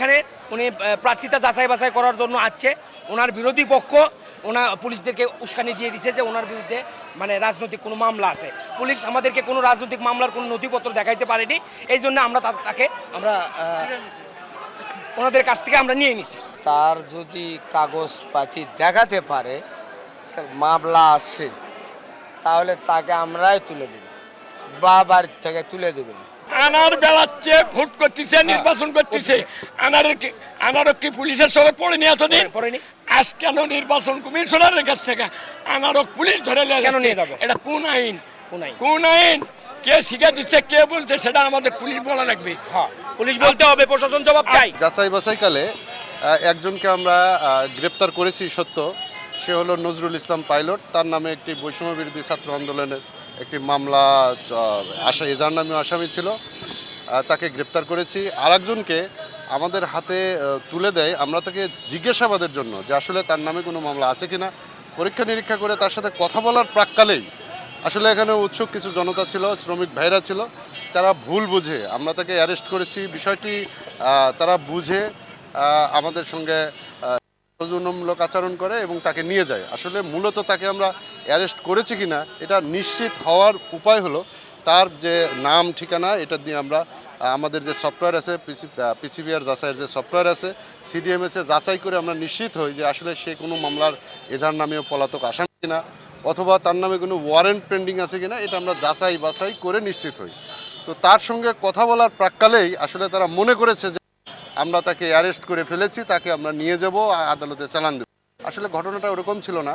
এখানে উনি প্রার্থিতা যাচাই বাছাই করার জন্য আসছে। ওনার বিরোধী পক্ষ পুলিশদেরকে উস্কানি দিয়ে দিছে যে ওনার বিরুদ্ধে মানে রাজনৈতিক কোনো মামলা আছে। পুলিশ আমাদেরকে কোনো রাজনৈতিক মামলার কোনো নথিপত্র দেখাইতে পারেনি, এই জন্য আমরা তাকে ওনাদের কাছ থেকে আমরা নিয়ে নিছি। তার যদি কাগজপাতি দেখাতে পারে তার মামলা আছে, তাহলে তাকে আমরাই তুলে দেব বা বাড়ির থেকে তুলে দেবে। আনার বেড়াচ্ছে, ভোট করতেছে, নির্বাচন করতেছে। আনারও কি পুলিশের সঙ্গে পড়ে নিয়ে এতদিন পড়েনি। আজ কেন নির্বাচন কমিশনারের কাছ থেকে আনারক পুলিশ ধরে কেন নিয়ে যাবে? এটা কোন আইন? কোন আইন? কে শিখে দিচ্ছে, কে বলছে, সেটা আমাদের পুলিশ বলা লাগবে। হ্যাঁ, পুলিশ বলতে হবে, প্রশাসন জবাব চাই। যাচাই বাছাইকালে একজনকে আমরা গ্রেপ্তার করেছি সত্য, সে হলো নজরুল ইসলাম পাইলট। তার নামে একটি বৈষম্য বিরোধী ছাত্র আন্দোলনের একটি মামলা এজার নামে আসামি ছিল, তাকে গ্রেপ্তার করেছি। আরেকজনকে আমাদের হাতে তুলে দেয়, আমরা তাকে জিজ্ঞাসাবাদের জন্য যে আসলে তার নামে কোনো মামলা আছে কিনা পরীক্ষা নিরীক্ষা করে তার সাথে কথা বলার প্রাক্কালেই আসলে এখানে উৎসুক কিছু জনতা ছিল, শ্রমিক ভাইরা ছিল, তারা ভুল বুঝে আমরা তাকে অ্যারেস্ট করেছি। বিষয়টি তারা বুঝে আমাদের সঙ্গে সৌজন্যমূলক আচরণ করে এবং তাকে নিয়ে যায়। আসলে মূলত তাকে আমরা অ্যারেস্ট করেছি কিনা এটা নিশ্চিত হওয়ার উপায় হলো তার যে নাম ঠিকানা, এটা দিয়ে আমরা আমাদের যে সফটওয়্যার আছে পিসিবিআর যাচাইয়ের যে সফটওয়্যার আছে সিডিএমএসে যাচাই করে আমরা নিশ্চিত হই যে আসলে সে কোনো মামলার এজাহার নামেও পলাতক আসামি কিনা অথবা তার নামে কোনো ওয়ারেন্ট পেন্ডিং আছে কিনা, এটা আমরা যাচাই বাছাই করে নিশ্চিত হই। তো তার সঙ্গে কথা বলার প্রাক্কালেই আসলে তারা মনে করেছে যে আমরা তাকে অ্যারেস্ট করে ফেলেছি, তাকে আমরা নিয়ে যাব আদালতে চালান দেব। আসলে ঘটনাটা ওরকম ছিল না।